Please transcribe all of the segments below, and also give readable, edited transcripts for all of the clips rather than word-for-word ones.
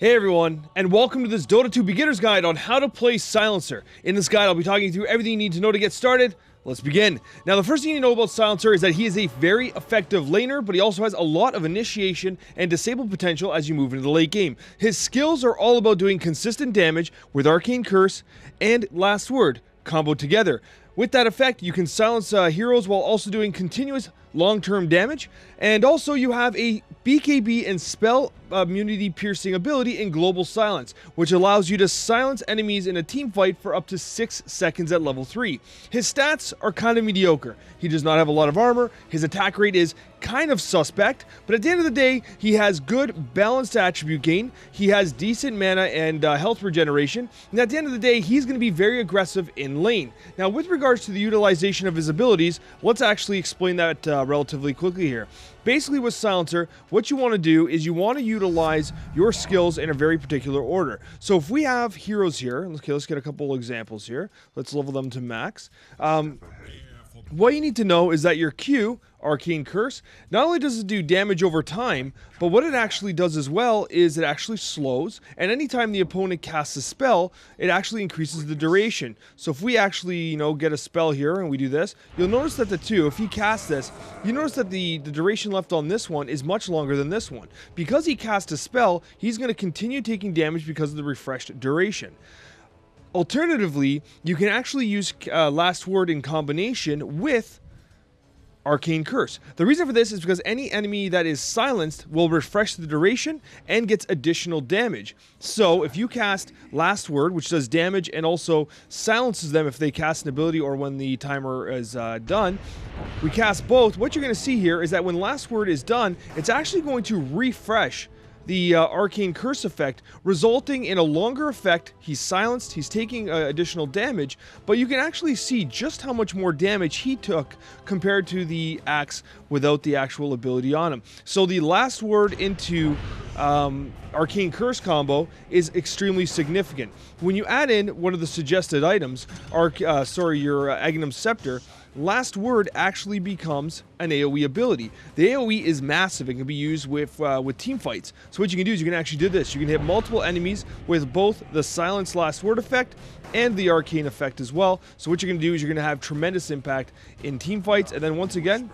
Hey everyone, and welcome to this Dota 2 beginner's guide on how to play Silencer. In this guide, I'll be talking through everything you need to know to get started. Let's begin. Now, the first thing you know about Silencer is that he is a very effective laner, but he also has a lot of initiation and disable potential as you move into the late game. His skills are all about doing consistent damage with Arcane Curse and Last Word comboed together. With that effect, you can silence heroes while also doing continuous long-term damage, and also you have a BKB and spell immunity piercing ability in Global Silence, which allows you to silence enemies in a team fight for up to 6 seconds at level 3. His stats are kind of mediocre. He does not have a lot of armor, his attack rate is kind of suspect, but at the end of the day, he has good balanced attribute gain, he has decent mana and health regeneration, and at the end of the day, he's going to be very aggressive in lane. Now, with regards to the utilization of his abilities, let's actually explain that relatively quickly here. Basically, with Silencer, what you want to do is you want to utilize your skills in a very particular order. So if we have heroes here, okay, let's get a couple examples here. Let's level them to max. What you need to know is that your Q, Arcane Curse, not only does it do damage over time, but what it actually does as well is it actually slows, and anytime the opponent casts a spell, it actually increases the duration. So if we actually, get a spell here and we do this, you'll notice that if he casts this, you notice that the duration left on this one is much longer than this one. Because he cast a spell, he's going to continue taking damage because of the refreshed duration. Alternatively, you can actually use Last Word in combination with Arcane Curse. The reason for this is because any enemy that is silenced will refresh the duration and gets additional damage. So if you cast Last Word, which does damage and also silences them if they cast an ability or when the timer is done, we cast both. What you're going to see here is that when Last Word is done, it's actually going to refresh the Arcane Curse effect, resulting in a longer effect. He's silenced, he's taking additional damage, but you can actually see just how much more damage he took compared to the axe without the actual ability on him. So the Last Word into Arcane Curse combo is extremely significant. When you add in one of the suggested items, your Aghanim Scepter, Last Word actually becomes an AoE ability. The AoE is massive and can be used with team fights. So what you can do is you can actually do this. You can hit multiple enemies with both the Silence Last Word effect and the Arcane effect as well. So what you're going to do is you're going to have tremendous impact in team fights. And then once again,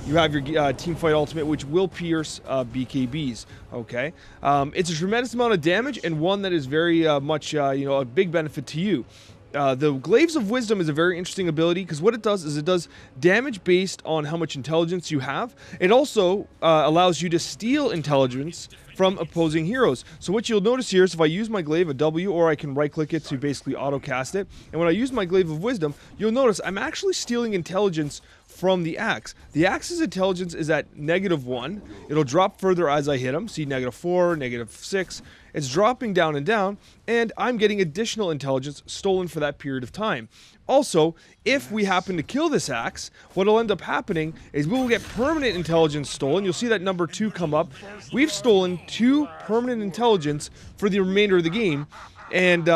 you have your team fight ultimate, which will pierce BKBs. Okay, it's a tremendous amount of damage and one that is very much a big benefit to you. The Glaives of Wisdom is a very interesting ability because what it does is it does damage based on how much intelligence you have. It also allows you to steal intelligence from opposing heroes. So what you'll notice here is if I use my Glaive, a W, or I can right click it to basically auto cast it, and when I use my Glaive of Wisdom, you'll notice I'm actually stealing intelligence from the axe. The axe's intelligence is at -1. It'll drop further as I hit him. See, -4, -6. It's dropping down and down, and I'm getting additional intelligence stolen for that period of time. Also, if we happen to kill this axe, what will end up happening is we will get permanent intelligence stolen. You'll see that number 2 come up. We've stolen 2 permanent intelligence for the remainder of the game. And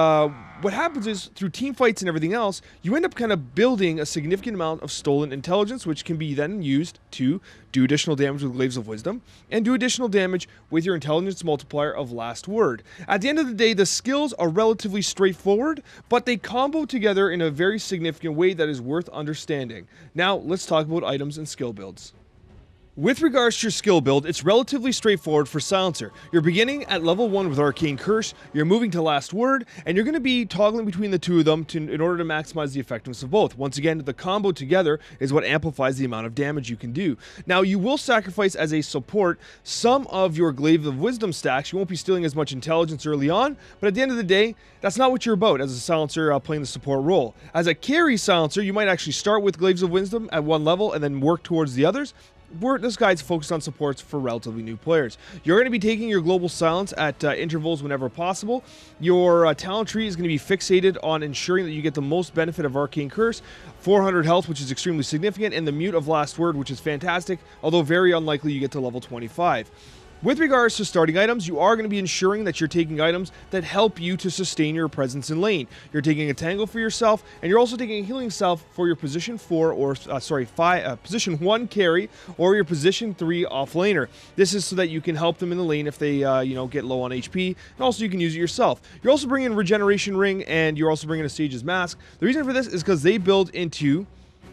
what happens is, through team fights and everything else, you end up kind of building a significant amount of stolen intelligence, which can be then used to do additional damage with Glaives of Wisdom, and do additional damage with your intelligence multiplier of Last Word. At the end of the day, the skills are relatively straightforward, but they combo together in a very significant way that is worth understanding. Now, let's talk about items and skill builds. With regards to your skill build, it's relatively straightforward for Silencer. You're beginning at level 1 with Arcane Curse, you're moving to Last Word, and you're going to be toggling between the two of them in order to maximize the effectiveness of both. Once again, the combo together is what amplifies the amount of damage you can do. Now, you will sacrifice as a support some of your Glaive of Wisdom stacks. You won't be stealing as much intelligence early on, but at the end of the day, that's not what you're about as a Silencer playing the support role. As a carry Silencer, you might actually start with Glaives of Wisdom at one level and then work towards the others. This guide's focused on supports for relatively new players. You're going to be taking your Global Silence at intervals whenever possible. Your talent tree is going to be fixated on ensuring that you get the most benefit of Arcane Curse, 400 health, which is extremely significant, and the Mute of Last Word, which is fantastic, although very unlikely you get to level 25. With regards to starting items, you are going to be ensuring that you're taking items that help you to sustain your presence in lane. You're taking a tangle for yourself, and you're also taking a healing salve for your position 4 or position 1 carry or your position 3 offlaner. This is so that you can help them in the lane if they get low on HP, and also you can use it yourself. You're also bringing Regeneration Ring, and you're also bringing a Sage's Mask. The reason for this is because they build into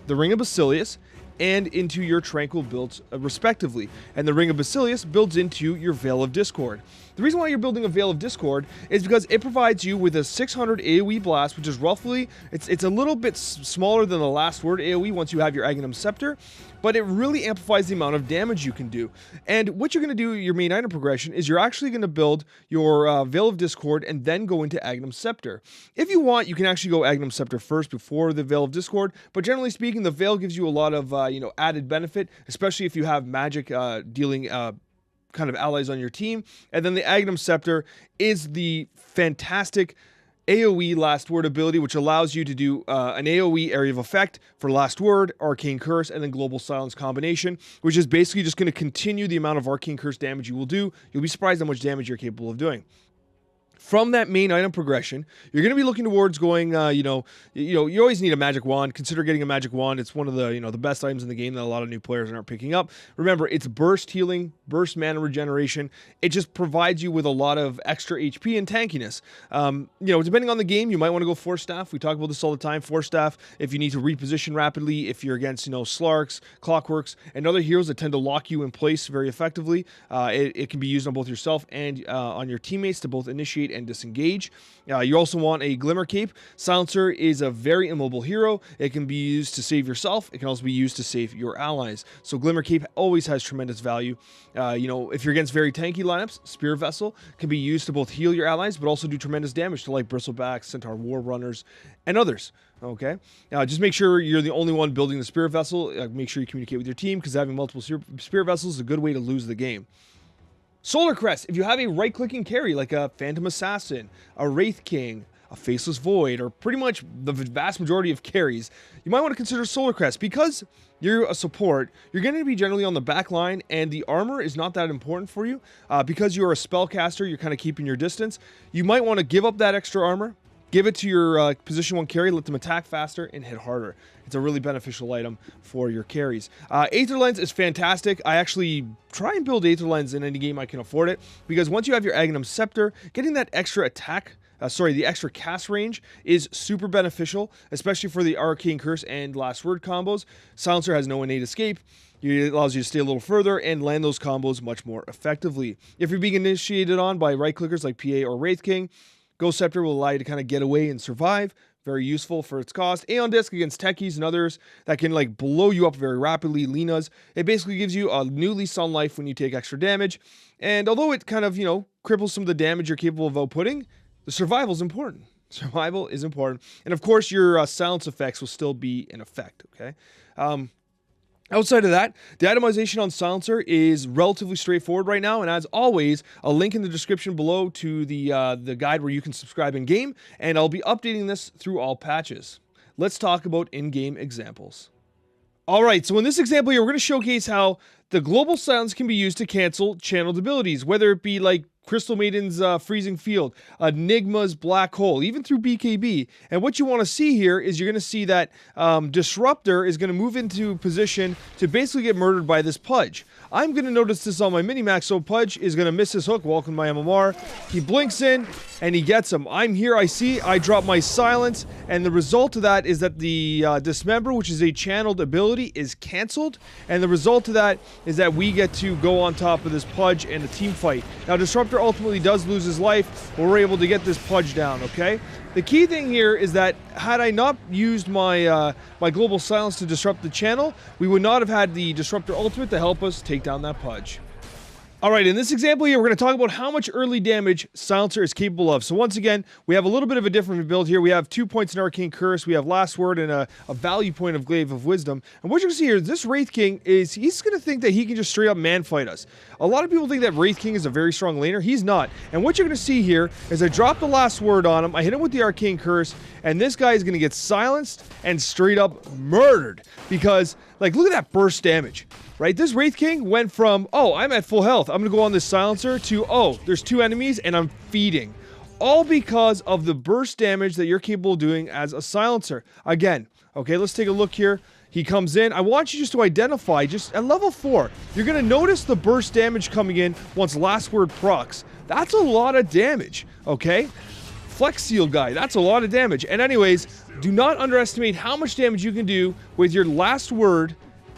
the Ring of Basilius and into your Tranquil builds respectively. And the Ring of Basilius builds into your Veil of Discord. The reason why you're building a Veil of Discord is because it provides you with a 600 AoE blast, which is roughly, it's a little bit smaller than the Last Word AoE once you have your Aghanim Scepter, but it really amplifies the amount of damage you can do. And what you're going to do, your main item progression, is you're actually going to build your Veil of Discord and then go into Aghanim Scepter. If you want, you can actually go Aghanim Scepter first before the Veil of Discord, but generally speaking, the Veil gives you a lot of added benefit, especially if you have magic dealing kind of allies on your team. And then the Aghanim Scepter is the fantastic AoE Last Word ability, which allows you to do an AoE Area of Effect for Last Word, Arcane Curse, and then Global Silence combination, which is basically just going to continue the amount of Arcane Curse damage you will do. You'll be surprised how much damage you're capable of doing. From that main item progression, you're going to be looking towards going, you always need a magic wand. Consider getting a magic wand. It's one of the, the best items in the game that a lot of new players aren't picking up. Remember, it's burst healing, burst mana regeneration. It just provides you with a lot of extra HP and tankiness. Depending on the game, you might want to go Force Staff. We talk about this all the time. Force Staff, if you need to reposition rapidly, if you're against, Slarks, Clockworks, and other heroes that tend to lock you in place very effectively. It can be used on both yourself and on your teammates to both initiate and disengage. You also want a Glimmer Cape. Silencer is a very immobile hero. It can be used to save yourself. It can also be used to save your allies. So Glimmer Cape always has tremendous value. If you're against very tanky lineups, Spear Vessel can be used to both heal your allies, but also do tremendous damage to like Bristlebacks, Centaur War Runners, and others. Okay, just make sure you're the only one building the Spear Vessel. Make sure you communicate with your team, because having multiple Spear Vessels is a good way to lose the game. Solar Crest, if you have a right-clicking carry like a Phantom Assassin, a Wraith King, a Faceless Void, or pretty much the vast majority of carries, you might want to consider Solar Crest. Because you're a support, you're going to be generally on the back line, and the armor is not that important for you. Because you're a spellcaster, you're kind of keeping your distance. You might want to give up that extra armor, give it to your position 1 carry, let them attack faster and hit harder. It's a really beneficial item for your carries. Aether Lens is fantastic. I actually try and build Aether Lens in any game I can afford it, because once you have your Aghanim Scepter, getting that extra attack, the extra cast range is super beneficial, especially for the Arcane Curse and Last Word combos. Silencer has no innate escape. It allows you to stay a little further and land those combos much more effectively. If you're being initiated on by right-clickers like PA or Wraith King, Ghost Scepter will allow you to kind of get away and survive. Very useful for its cost. Aeon Disc against techies and others that can like blow you up very rapidly. Linas. It basically gives you a new lease on life when you take extra damage. And although it kind of, cripples some of the damage you're capable of outputting, the survival is important. Survival is important. And of course, your silence effects will still be in effect, okay? Outside of that, the itemization on Silencer is relatively straightforward right now, and as always, a link in the description below to the guide where you can subscribe in-game, and I'll be updating this through all patches. Let's talk about in-game examples. Alright, so in this example here, we're going to showcase how the Global Silence can be used to cancel channeled abilities, whether it be like Crystal Maiden's Freezing Field, Enigma's Black Hole, even through BKB. And what you want to see here is you're going to see that Disruptor is going to move into position to basically get murdered by this Pudge. I'm going to notice this on my mini-max, so Pudge is going to miss his hook. Welcome to my MMR. He blinks in, and he gets him. I'm here, I see, I drop my Silence, and the result of that is that the Dismember, which is a channeled ability, is cancelled, and the result of that is that we get to go on top of this Pudge and a team fight. Now, Disruptor ultimately does lose his life, but we're able to get this Pudge down, okay? The key thing here is that had I not used my my Global Silence to disrupt the channel, we would not have had the Disruptor ultimate to help us take down that Pudge. Alright, in this example here, we're going to talk about how much early damage Silencer is capable of. So once again, we have a little bit of a different build here. We have 2 points in Arcane Curse, we have Last Word, and a value point of Glaive of Wisdom. And what you're going to see here is this Wraith King he's going to think that he can just straight up man-fight us. A lot of people think that Wraith King is a very strong laner. He's not. And what you're going to see here is I drop the Last Word on him, I hit him with the Arcane Curse, and this guy is going to get silenced and straight up murdered. Because Like, look at that burst damage, right? This Wraith King went from, oh, I'm at full health, I'm going to go on this silencer, to, oh, there's 2 enemies and I'm feeding. All because of the burst damage that you're capable of doing as a silencer. Again, okay, let's take a look here. He comes in. I want you just to identify, just at level 4, you're going to notice the burst damage coming in once last word procs. That's a lot of damage, okay? Flex Seal guy, that's a lot of damage. And anyways, do not underestimate how much damage you can do with your last word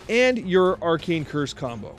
and your Arcane Curse combo.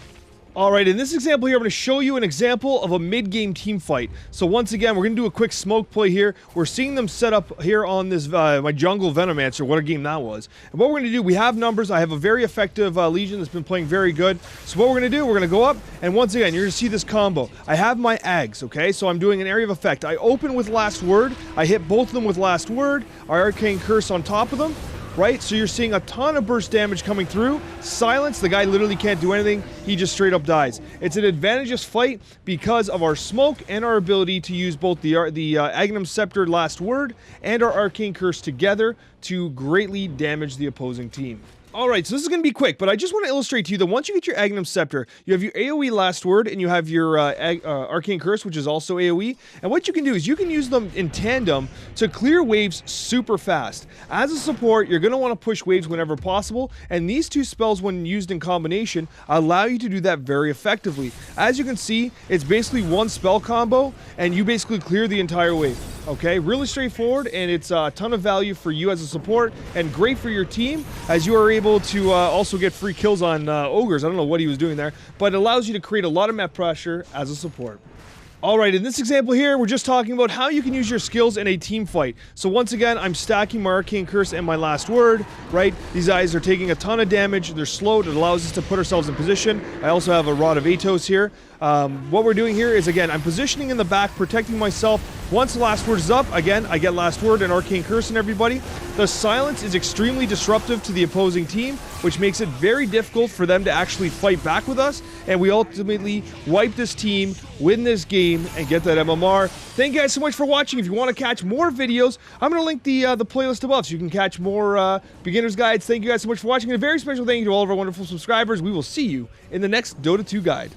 Alright, in this example here, I'm going to show you an example of a mid-game team fight. So once again, we're going to do a quick smoke play here. We're seeing them set up here on this, my Jungle Venomancer, what a game that was. And what we're going to do, we have numbers. I have a very effective Legion that's been playing very good. So what we're going to do, we're going to go up, and once again, you're going to see this combo. I have my Ags, okay? So I'm doing an area of effect. I open with last word. I hit both of them with last word. Our Arcane Curse on top of them. Right, so you're seeing a ton of burst damage coming through. Silence, the guy literally can't do anything. He just straight up dies. It's an advantageous fight because of our smoke and our ability to use both the Agnum Scepter last word and our Arcane Curse together to greatly damage the opposing team. Alright, so this is going to be quick, but I just want to illustrate to you that once you get your Agnum Scepter, you have your AoE last word, and you have your Arcane Curse, which is also AoE, and what you can do is you can use them in tandem to clear waves super fast. As a support, you're going to want to push waves whenever possible, and these 2 spells, when used in combination, allow you to do that very effectively. As you can see, it's basically one spell combo, and you basically clear the entire wave. Okay, really straightforward, and it's a ton of value for you as a support, and great for your team, as you are able to also get free kills on ogres. I don't know what he was doing there, but it allows you to create a lot of map pressure as a support. Alright, in this example here, we're just talking about how you can use your skills in a team fight. So once again, I'm stacking my Arcane Curse and my last word, right? These guys are taking a ton of damage, they're slowed, it allows us to put ourselves in position. I also have a Rod of Atos here. What we're doing here is, again, I'm positioning in the back, protecting myself. Once the last word is up, again, I get last word and Arcane Curse and everybody. The silence is extremely disruptive to the opposing team, which makes it very difficult for them to actually fight back with us, and we ultimately wipe this team, win this game, and get that MMR. Thank you guys so much for watching. If you want to catch more videos, I'm going to link the playlist above so you can catch more beginner's guides. Thank you guys so much for watching, and a very special thank you to all of our wonderful subscribers. We will see you in the next Dota 2 guide.